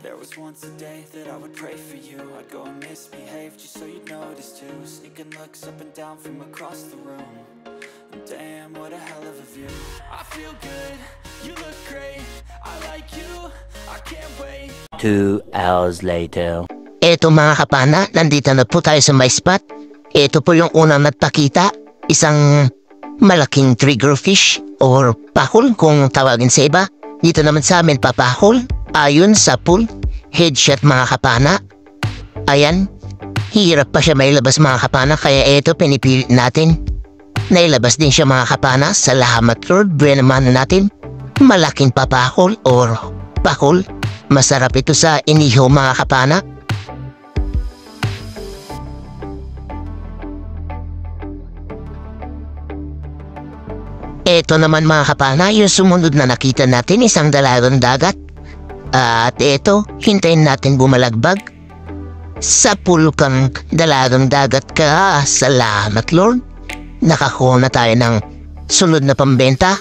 There was once a day that I would pray for you. I'd go and misbehave just so you'd notice too. Sneaking looks up and down from across the room. And damn, what a hell of a view. I feel good, you look great. I like you, I can't wait. 2 hours later. Eto mga kapana, nandito na po tayo sa my spot. Ito po yung unang nagpakita. Isang malaking triggerfish or pakol kung tawagin sa iba. Dito naman sa amin papakol. Ayon sa pool, headshot mga kapana. Ayan, hirap pa siya mailabas mga kapana, kaya eto pinipilit natin. Nailabas din siya mga kapana, salamat Lord, buwanaman natin. Malaking papakol or pakol. Masarap ito sa inihaw mga kapana. Eto naman mga kapana, yung sumunod na nakita natin, isang dalagang dagat. At eto, hintayin natin bumalagbag. Sa pool kang dalagang dagat ka, salamat Lord. Nakakuha na tayo ng sunod na pambenta.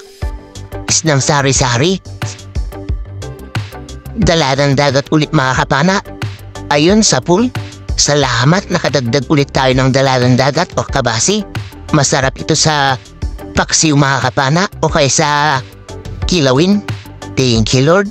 Isang sari-sari. Dalagang dagat ulit mga kapana. Ayun sa pool, salamat, nakadagdag ulit tayo ng dalagang dagat o kabasi. Masarap ito sa paksiw mga kapana o kaya sa kilawin. Thank you Lord.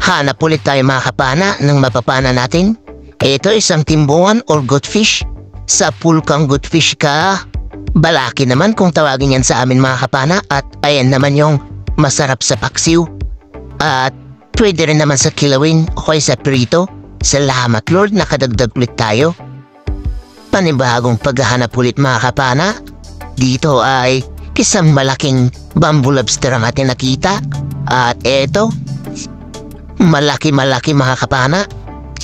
Hanap ulit tayo mga kapana ng mapapana natin. Ito isang timbungan or goldfish. Sa pool kang goldfish ka, balaki naman kung tawagin yan sa amin mga kapana. At ayan naman yung masarap sa paksiw. At pwede rin naman sa kilawin o kaya sa prito. Salamat Lord, nakadagdag ulit tayo. Panibagong paghahanap ulit mga kapana. Dito ay isang malaking bamboo lobster ang ating nakita. At eto, malaki mga kapana.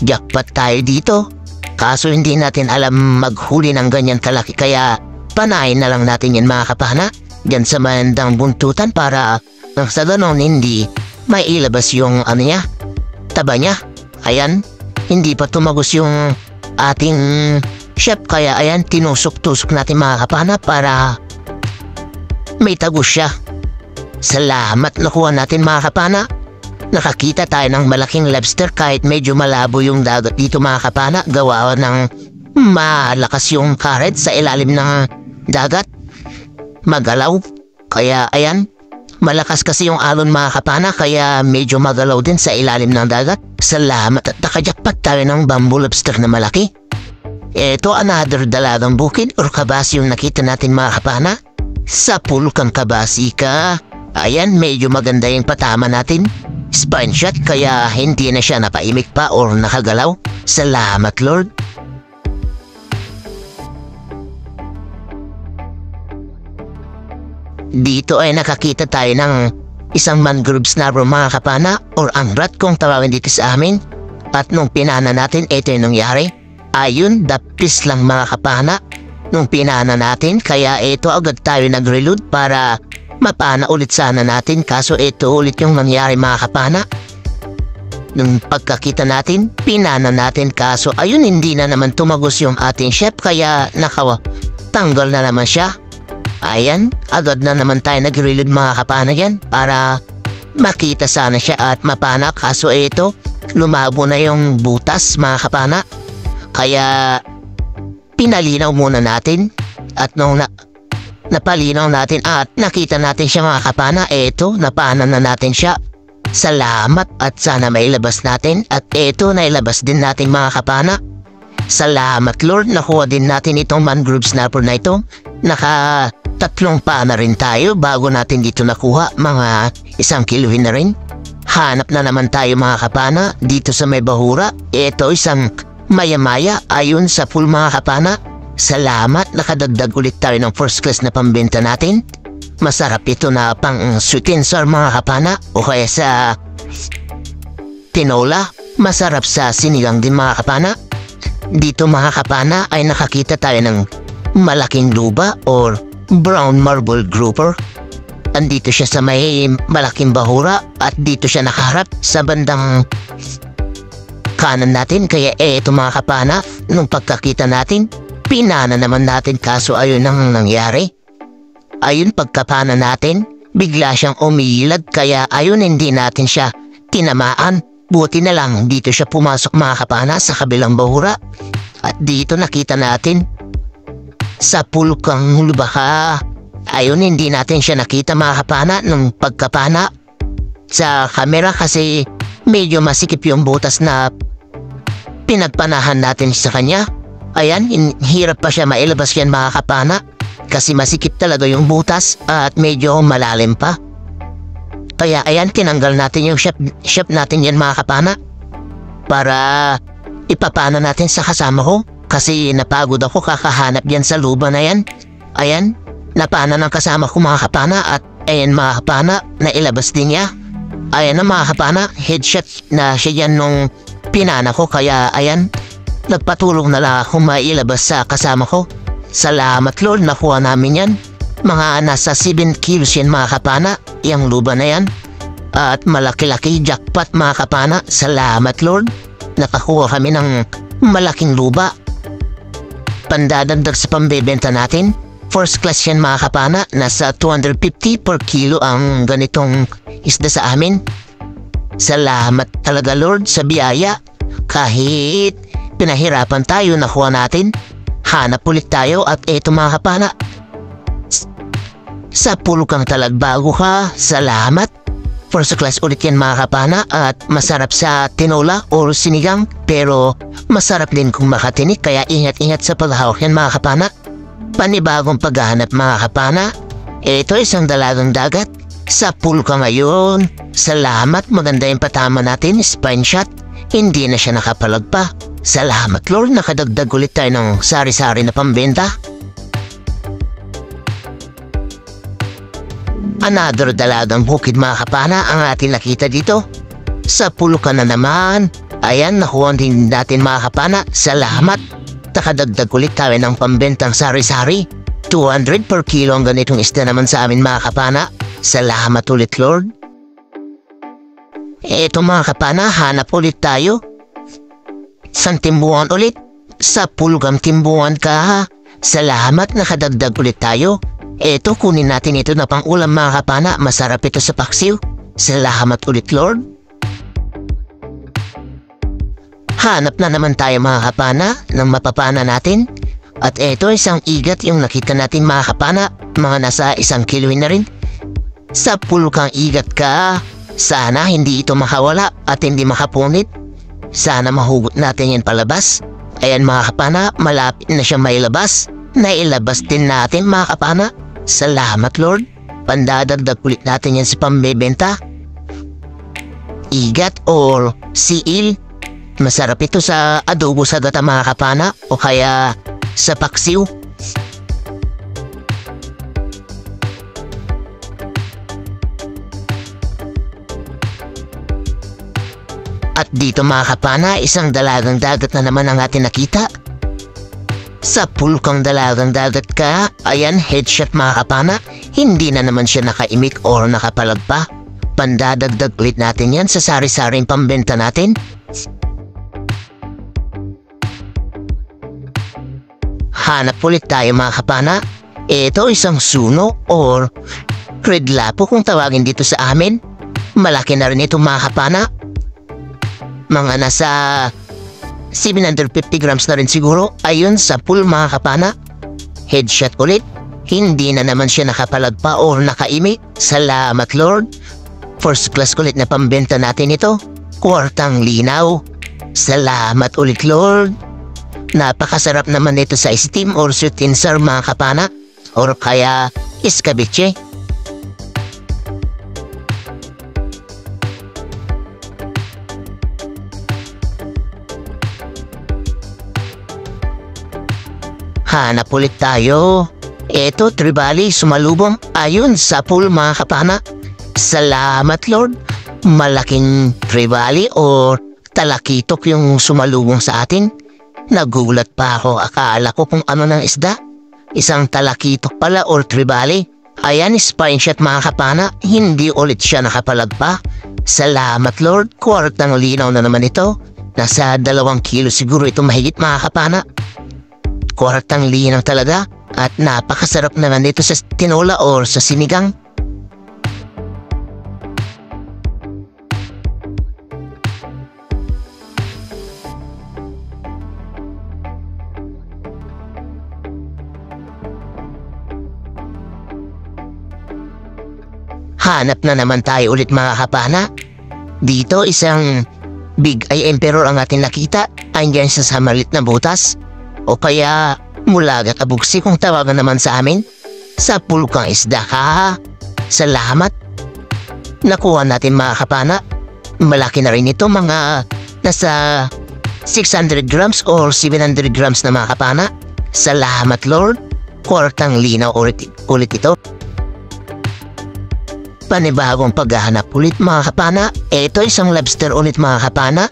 Jackpot tayo dito. Kaso hindi natin alam maghuli ng ganyan kalaki, kaya panayin na lang natin yan mga kapana. Diyan sa mandang buntutan para sa ganon hindi may ilabas yung ano niya, taba niya. Ayan, hindi pa tumagos yung ating chef, kaya ayan, tinusok-tusok natin mga kapana para may tagos siya. Salamat, nakuha natin mga kapana. Nakakita tayo ng malaking lobster kahit medyo malabo yung dagat dito mga kapana. Gawa ng malakas yung current sa ilalim ng dagat. Magalaw. Kaya ayan, malakas kasi yung alon mga kapana, kaya medyo magalaw din sa ilalim ng dagat. Salamat at nakajakpat tayo ng bamboo lobster na malaki. Ito another dalagang bukid or kabasi yung nakita natin mga kapana. Sa pool kang kabasi ka. Ayan, medyo maganda yung patama natin. Spine shot, kaya hindi na siya napaimik pa or nakagalaw. Salamat Lord. Dito ay nakakita tayo ng isang mangrove snapper mga kapana or angrat kung tawagin dito sa amin. At nung pinana natin, ito yung nangyari. Ayun, dapis lang mga kapana nung pinana natin, kaya ito agad tayo nag-reload para mapana ulit sana natin. Kaso ito ulit yung nangyari mga kapana. Nung pagkakita natin, pinana natin, kaso ayun, hindi na naman tumagos yung ating chef, kaya tanggal na naman siya. Ayan, agad na naman tayo nag-reload mga kapana yan para makita sana siya at mapana. Kaso ito, lumabo na yung butas mga kapana, kaya pinalinaw muna natin. At nung napalinaw natin at nakita natin siya mga kapana, eto, napana na natin siya. Salamat at sana mailabas natin. At eto, nailabas din natin mga kapana. Salamat Lord, nakuha din natin itong mangrove snapper na ito. Naka 3 pana rin tayo bago natin dito nakuha, mga 1 kilo na rin. Hanap na naman tayo mga kapana dito sa may bahura. Eto, isang maya-maya ayun sa pool mga kapana. Salamat, nakadagdag ulit tayo ng first class na pambenta natin. Masarap ito na pang sweet and sour mga kapana o kaya sa tinola. Masarap sa sinigang din mga kapana. Dito mga kapana ay nakakita tayo ng malaking luba or brown marble grouper. Andito siya sa may malaking bahura at dito siya nakaharap sa bandang kanan natin. Kaya eto mga kapana, nung pagkakita natin, pinana naman natin, kaso ayun ang nangyari. Ayun, pagkapana natin, bigla siyang umilag kaya ayun hindi natin siya tinamaan. Buti na lang dito siya pumasok mga kapana sa kabilang bahura. At dito nakita natin sa pulkang lubaka. Ayun hindi natin siya nakita mga kapana nung pagkapana sa kamera kasi medyo masikip yung butas na pinagpanahan natin sa kanya. Ayan, hirap pa siya mailabas yan mga kapana kasi masikip talaga yung butas at medyo malalim pa. Kaya ayan, tinanggal natin yung ship natin yan mga kapana para ipapana natin sa kasama ko kasi napagod ako kakahanap yan sa luba na yan. Ayan, napana ng kasama ko mga kapana at ayan mga kapana, nailabas din niya. Ayan na mga kapana, headshot na siya yan nung pinana ko kaya ayan, nagpatulong na lang ako mailabas sa kasama ko. Salamat Lord, nakuha namin yan. Mga nasa 7 kilos yan mga kapana, yung luba na yan. At malaki-laki jackpot mga kapana, salamat Lord. Nakakuha kami ng malaking luba. Pandadagdag sa pambebenta natin. First class yan mga kapana, nasa 250 per kilo ang ganitong isda sa amin. Salamat talaga Lord sa biyaya. Kahit pinahirapan tayo, nakuha natin. Hanap ulit tayo at eto mga kapana. Sa pulkang talagbago ka, salamat. First class ulit yan mga kapana at masarap sa tinola o sinigang pero masarap din kung makatinik kaya ingat-ingat sa paghahawak yan mga kapana. Panibagong paghahanap mga kapana. Ito isang dalagang dagat. Sa pulka ngayon. Salamat, maganda yung patama natin, spine shot. Hindi na siya nakapalag pa. Salamat Lord, nakadagdag ulit tayo ng sari-sari na pambenta. Another dalagang bukid mga kapana ang ating nakita dito. Sa pulka na naman. Ayan, nakuha din natin mga kapana. Salamat. Nakadagdag ulit tayo ng pambentang sari-sari. 200 per kilo ang ganitong isda naman sa amin mga kapana. Salamat ulit Lord. Eto mga kapana, hanap ulit tayo. San timbuhan ulit? Sa pulgang timbuhan ka. Salamat, nakadagdag ulit tayo. Eto, kunin natin ito na pang ulam mga kapana. Masarap ito sa paksiw. Salamat ulit Lord. Hanap na naman tayo mga kapana ng mapapana natin. At eto, isang igat yung nakita natin mga kapana. Mga nasa 1 kilo na rin. Sa pulkang igat ka. Sana hindi ito makawala at hindi makapunit. Sana mahugot natin yan palabas. Ayan mga kapana, malapit na siya mailabas. Nailabas din natin mga kapana. Salamat Lord. Pandadagdag ulit natin yan sa pambebenta. Igat or siil. Masarap ito sa adobo sa gata mga kapana o kaya sa paksiw. At dito mga kapana, isang dalagang dagat na naman ang ating nakita. Sa pulkang dalagang dagat ka, ayan headshot mga kapana, hindi na naman siya nakaimik or nakapalag pa. Pandadagdag ulit natin yan sa sari-saring pambenta natin. Hanap ulit tayo mga kapana. Ito isang suno or red lapo kung tawagin dito sa amin. Malaki na rin ito mga kapana. Mga nasa 750 grams na rin siguro. Ayun sa pool mga kapana. Headshot ulit. Hindi na naman siya nakapalag pa or nakaimik. Salamat Lord. First class ulit na pambenta natin ito. Kwartang linaw. Salamat ulit Lord. Napakasarap naman ito sa steam or sweet and sour mga kapana. Or kaya escabeche. Hanap ulit tayo. Eto, tribali, sumalubong. Ayun, sa pool mga kapana. Salamat Lord. Malaking tribali o talakitok yung sumalubong sa atin. Nagulat pa ako. Akala ko kung ano ng isda. Isang talakitok pala or tribali. Ayan, spine shot mga kapana. Hindi ulit siya nakapalag pa. Salamat Lord. Kwartang linaw na naman ito. Nasa 2 kilo siguro ito mahigit mga kapana. Kwartang linaw talaga at napakasarap naman dito sa tinola or sa sinigang. Hanap na naman tayo ulit mga kapana. Dito isang Big Eye Emperor ang ating nakita. Andyan siya sa maliit na butas. O kaya Mulagat Abuksi kung tawagan naman sa amin. Sa pulkang isda ha. Salamat. Nakuha natin mga kapana. Malaki na rin ito, mga nasa 600 grams or 700 grams na mga kapana. Salamat Lord. Kwartang linaw ulit ito. Panibagong paghahanap ulit mga kapana. Ito isang lobster ulit mga kapana.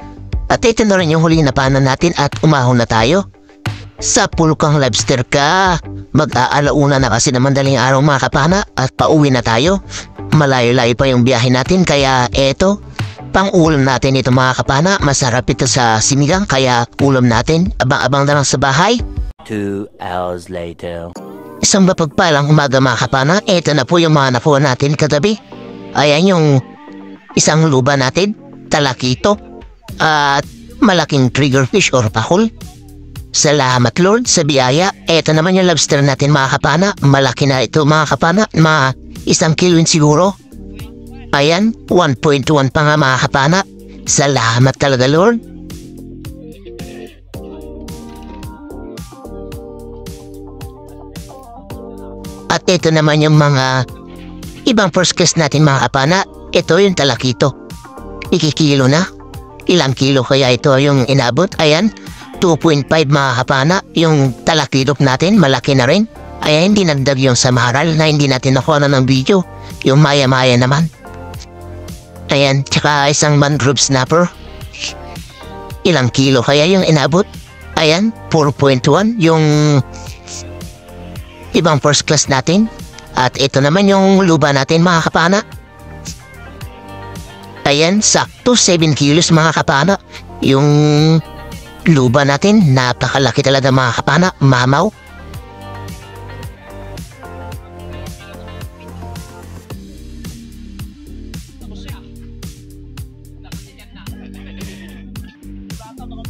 At ito na rin yung huli na pana natin at umahon na tayo. Sa pulkang lobster ka. Mag-aalauna na kasi na madaling araw mga kapana at pauwi na tayo. Malayo-layo pa yung biyahe natin kaya eto, pang-ulam natin ito mga kapana. Masarap ito sa sinigang kaya ulam natin. Abang-abang na lang sa bahay. 2 hours later. Isang mapagpalang umaga mga kapana. Ito na po yung mga nakuha natin kagabi. Ayan yung isang luba natin, talakito, at malaking triggerfish or pakul. Salamat Lord sa biyaya. Ito naman yung lobster natin mga kapana. Malaki na ito mga kapana. Mga 1 kilo siguro. Ayan, 1.1 pa nga mga kapana. Salamat talaga Lord. At ito naman yung mga ibang first class natin mga kapana. Ito yung talakito. Ikikilo na. Ilang kilo kaya ito yung inabot? Ayan, 2.5 mga kapana. Yung talakito natin, malaki na rin. Ayan, hindi nagdag yung sa maharal na hindi natin nakuha na ng video. Yung maya-maya naman. Ayan, tsaka isang mangrove snapper. Ilang kilo kaya yung inabot? Ayan, 4.1 yung ibang first class natin. At ito naman yung luba natin mga kapana. Ayan, sakto 7 kilos mga kapana. Yung luba natin, napakalaki talaga mga kapana. Mamaw.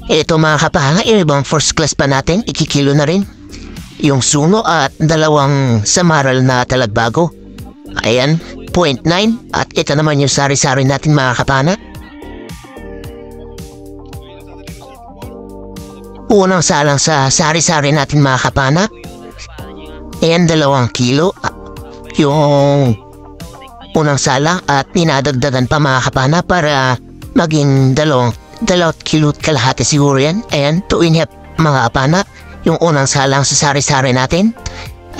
Ito mga kapana, yung ibang first class pa natin, ikikilo na rin. Yung suno at 2 samaral na talagbago. Ayan, 0.9. At ito naman yung sari-sari natin mga kapana. Unang salang sa sari-sari natin mga kapana. Ayan, 2 kilo. Yung unang salang at pinadagdagan pa mga kapana para maging 2 kilo kalahati siguro yan. Ayan, 2.5 mga kapana. Yung unang salang sa sari-sari natin.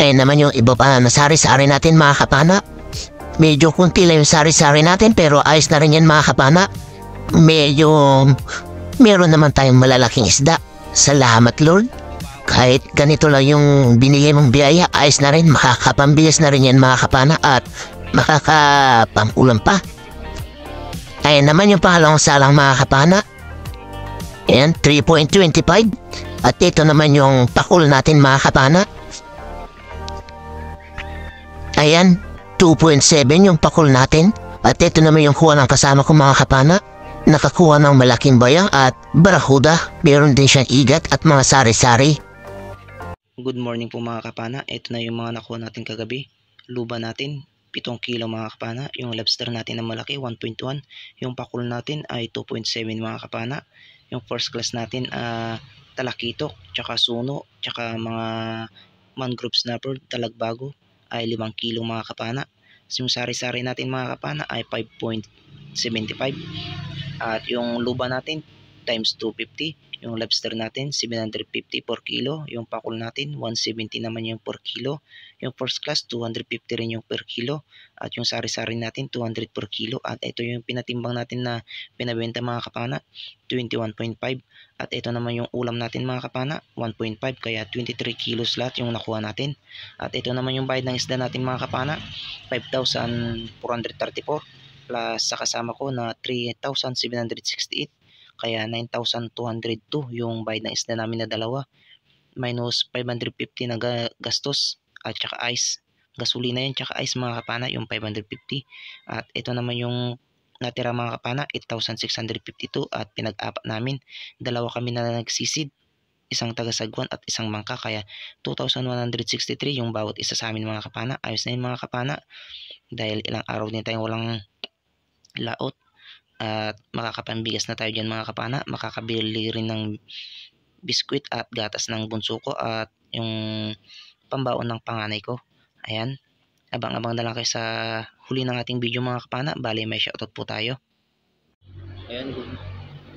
Ayan naman yung iba pa na sari-sari natin mga kapana. Medyo kunti lang yung sari-sari natin pero ayos na rin yan mga kapana. Medyo meron naman tayong malalaking isda. Salamat Lord. Kahit ganito lang yung binigay mong biyaya, ayos na rin. Makakapambigas na rin yan mga kapana at makakapangulam pa. Ayan naman yung pangalawang salang mga kapana. Ayan, 3.25. At ito naman yung pakul natin mga kapana. Ayan, 2.7 yung pakul natin. At ito naman yung kuha ng kasama ko mga kapana. Nakakuha ng malaking bayang at barahuda. Meron din siyang igat at mga sari-sari. Good morning po mga kapana. Ito na yung mga nakuha natin kagabi. Luba natin, 7 kilo mga kapana. Yung lobster natin na malaki, 1.1. Yung pakul natin ay 2.7 mga kapana. Yung first class natin, talakito, tsaka suno, tsaka mga mangrove snapper, talagbago ay 5 kilo mga kapana. So, yung sari-sari natin mga kapana ay 5.75. At yung luba natin times 250. Yung lobster natin 750 per kilo. Yung pakul natin 170 naman yung per kilo. Yung first class 250 rin yung per kilo. At yung sari-sari natin 200 per kilo. At ito yung pinatimbang natin na pinabenta mga kapana, 21.5. At ito naman yung ulam natin mga kapana, 1.5. Kaya 23 kilos lahat yung nakuha natin. At ito naman yung bayad ng isda natin mga kapana, 5,434. Plus sa kasama ko na 3,768. Kaya 9,202 yung bayad ng isda namin na dalawa. Minus 550 na gastos at saka ice. Gasolina yan tsaka ice mga kapana, yung 550. At ito naman yung natira mga kapana, 8,652 at pinag-apat namin. Dalawa kami na nagsisid, isang taga-sagwan at isang mangka. Kaya 2,163 yung bawat isa sa amin mga kapana. Ayos na yun mga kapana. dahil ilang araw din tayong walang laot at makakapambigas na tayo dyan mga kapana. Makakabili rin ng biskwit at gatas ng bunso ko at yung pambaon ng panganay ko. Ayan, abang-abang na lang kayo sa huli ng ating video mga kapana. Bali may shoutout po tayo. Ayan,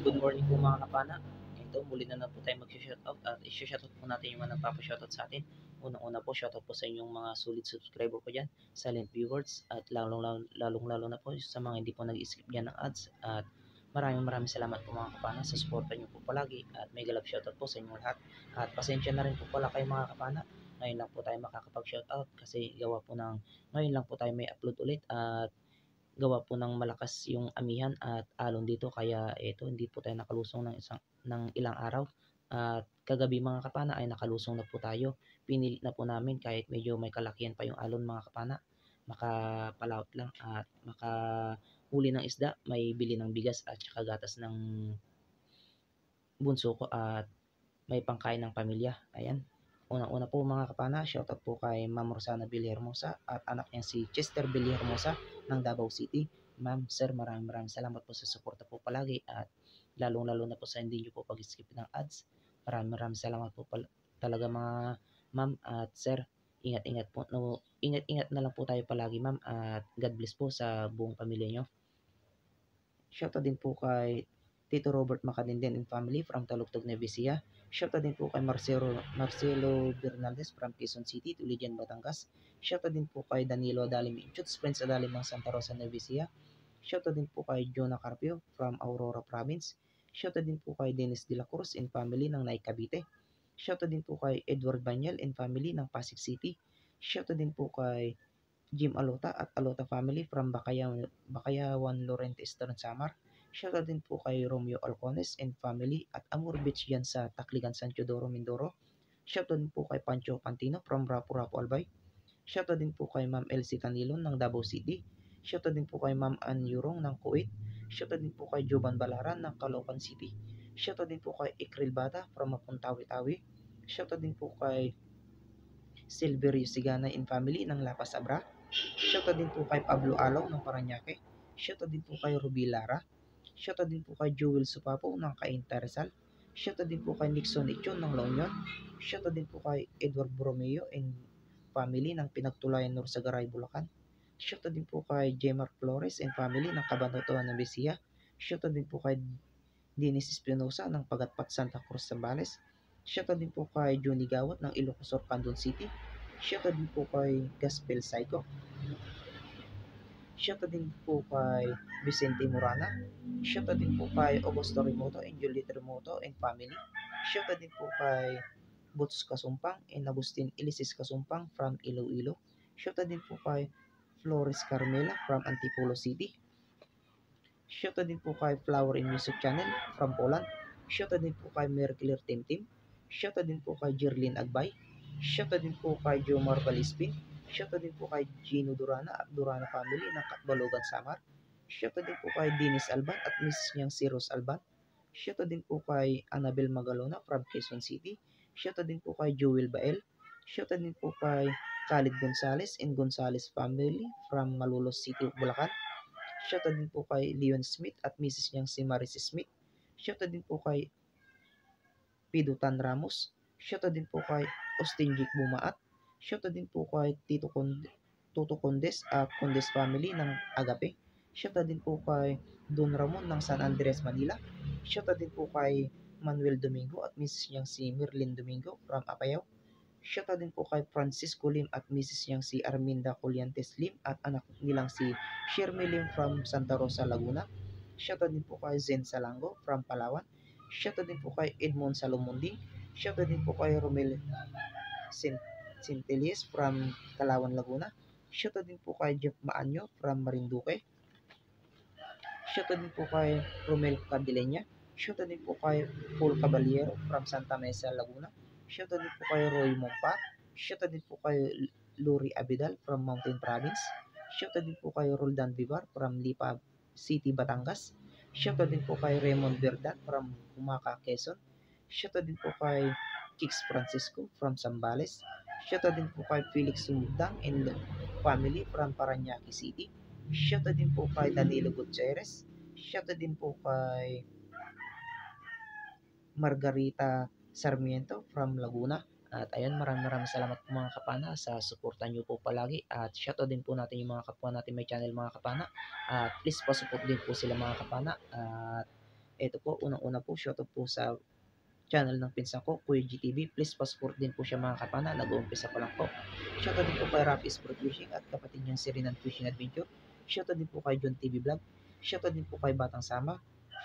good morning po mga kapana. Ito, muli na po tayo mag-shoutout at i-shoutout po natin yung mga nagpapa-shoutout sa atin. Unang-una po, shoutout po sa inyong mga solid subscriber po dyan, silent viewers, at lalong-lalo na po sa mga hindi po nag-skip dyan ng ads. At maraming salamat po mga kapana sa suporta nyo po palagi at mega love shoutout po sa inyong lahat. At pasensya na rin po pala kayo mga kapana. Ngayon lang po tayo makakapag-shoutout kasi gawa po ng ngayon lang po tayo may upload ulit at gawa po ng malakas yung amihan at alon dito, kaya ito hindi po tayo nakalusong ng ilang araw. At kagabi mga kapana ay nakalusong na po tayo. Pinilit na po namin kahit medyo may kalakihan pa yung alon mga kapana, makapalaot lang at makahuli ng isda, may bili ng bigas at saka gatas ng bunso ko at may pangkain ng pamilya. Ayan. Una po mga kapana, shoutout po kay Ma'am Rosana Villarhermosa at anak niya si Chester Villarhermosa ng Davao City. Ma'am, sir, maraming salamat po sa suporta po palagi at lalong-lalo na po sa hindi niyo po pag-skip ng ads. Maraming salamat po talaga mga ma'am at sir. Ingat-ingat po. No, ingat-ingat na lang po tayo palagi ma'am at God bless po sa buong pamilya niyo. Shoutout din po kay Tito Robert Macadenden and family from Talugtog, Nueva Ecija. Shoutout din po kay Marcelo Bernaldez from Quezon City, Tulijan, Batangas. Shoutout din po kay Danilo Adalim Inchutes, Prince Adalim ng Santa Rosa, Nueva Ecija. Shoutout din po kay Jonah Carpio from Aurora Province. Shoutout din po kay Dennis De La Cruz and family ng Nay Cavite. Shoutout din po kay Edward Banyal and family ng Pasig City. Shoutout din po kay Jim Alota at Alota family from Bakayawan, Lorente, Eastern Samar. Shoutout din po kay Romeo Alcones and family at Amur Beach dyan sa Tacligan, San Teodoro, Mindoro. Shoutout din po kay Pancho Pantino from Rapu-Rapu, Albay. Shoutout din po kay Ma'am Elsie Tanilon ng Davao City. Shoutout din po kay Ma'am Ann Yurong ng Kuwait. Shoutout din po kay Joban Balaran ng Caloocan City. Shoutout din po kay Ikril Bata from Mapuntawi-Tawi. Shoutout din po kay Silverio Sigana and family ng Lapas Abra. Shoutout din po kay Pablo Alaw ng Paranaque. Shoutout din po kay Ruby Lara. Shoutout din po kay Joel Supapo ng Cainta Rizal. Shoutout din po kay Nixon Ichon ng La Union. Shoutout din po kay Edward Bromeo and family ng Pinagtulayan Norsagaray, Bulacan. Shoutout din po kay J. Mark Flores and family ng Cabanatuan, Nueva Ecija. Shoutout din po kay Dennis Espinosa ng Pagatpat, Santa Cruz, Zambales. Shoutout din po kay Johnny Gawat ng Ilocos Sur, Candon City. Shoutout din po kay Gaspel Psycho. Shoutout din po kay Vicente Morana. Shoutout din po kay Augusto Remoto and Juliet Remoto and family. Shoutout din po kay Boots Kasumpang and Agustin Ilisis Kasumpang from Iloilo. Shoutout din po kay Flores Carmela from Antipolo City. Shoutout din po kay Flower in Music Channel from Poland. Shoutout din po kay Mary Claire Tim. Shoutout din po kay Jerlyn Agbay. Shoutout din po kay Jomar Balispin. Shoutout din po kay Gino Durana at Durana family ng Katbalogan, Samar. Shoutout din po kay Dennis Alban at Miss niyang si Rose Alban. Shoutout din po kay Annabel Magalona from Quezon City. Shoutout din po kay Joel Bael. Shoutout din po kay Khalid Gonzales and Gonzales family from Malolos City, Bulacan. Shoutout din po kay Leon Smith at Mrs. niyang si Maris Smith. Shoutout din po kay Pidutan Ramos. Shoutout din po kay Austin Jake Bumaat. Shoutout din po kay Tuto Condes at Condes family ng Agape. Shoutout din po kay Don Ramon ng San Andres, Manila. Shoutout din po kay Manuel Domingo at Mrs. niyang si Merlin Domingo from Apayao. Shoutout din po kay Francisco Lim at Mrs. niyang si Arminda Colliantes Lim at anak nilang si Shermy Lim from Santa Rosa, Laguna. Shoutout din po kay Zen Salango from Palawan. Shoutout din po kay Edmond Salomonding. Shoutout din po kay Romel Centelies from Calawan, Laguna. Shoutout din po kay Jeff Maanyo from Marinduque. Shoutout din po kay Romel Cadilena. Shoutout din po kay Paul Caballero from Santa Mesa, Laguna. Shoutout din po kay Roy Mompat. Shoutout din po kay Luri Abidal from Mountain Province. Shoutout din po kay Roldan Vivar from Lipa City, Batangas. Shoutout din po kay Raymond Verdan from Humaca, Quezon. Shoutout din po kay Kix Francisco from Zambales. Shoutout din po kay Felix Sumudang and family from Parañaque City. Shoutout din po kay Danilo Gutierrez. Shoutout din po kay Margarita Sarmiento from Laguna. At ayun, maraming salamat po mga kapana sa suporta nyo po palagi. At shoutout din po natin yung mga kapwa natin may channel mga kapana. At please pa-support din po sila mga kapana. At ito po, unang-una po, shoutout po sa channel ng pinsan ko, Kuya GTV. Please pa-support din po siya mga kapana. Nag-uumpisa pa lang po. Shoutout din po kay Rafi Sport Fishing at kapatid niyang si Renan Fishing Adventure. Shoutout din po kay John TV Vlog. Shoutout din po kay Batang Sama.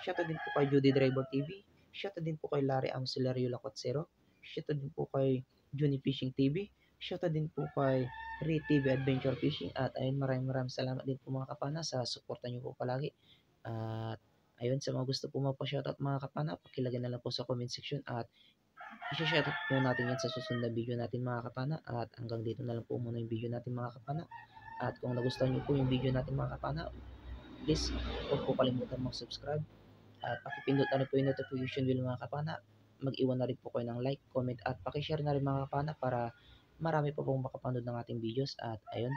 Shoutout din po kay Judy Driver TV. Shoutout din po kay Larry Amsulario Lacotsero. Shoutout din po kay Juni Fishing TV. Shoutout din po kay Ray TV Adventure Fishing. At ayun, maraming salamat din po mga kapana sa suporta niyo po palagi. At ayun, sa mga gusto po mapa-shoutout mga kapana, pakilagay na lang po sa comment section at i-shoutout po natin yan sa susunod na video natin mga kapana. At hanggang dito na lang po muna yung video natin mga kapana. At kung nagustuhan niyo po yung video natin mga kapana, please huwag po kalimutan mag-subscribe at pakipindot na rin po yung notification bell mga kapana. Mag-iwan na rin po kayo ng like, comment at pakishare na rin mga kapana para marami po pong makapanood ng ating videos. At ayun,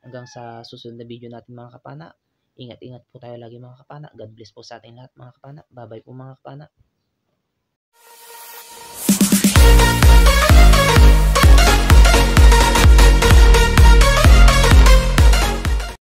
hanggang sa susunod na video natin mga kapana, ingat-ingat po tayo lagi mga kapana. God bless po sa ating lahat mga kapana. Bye-bye po mga kapana.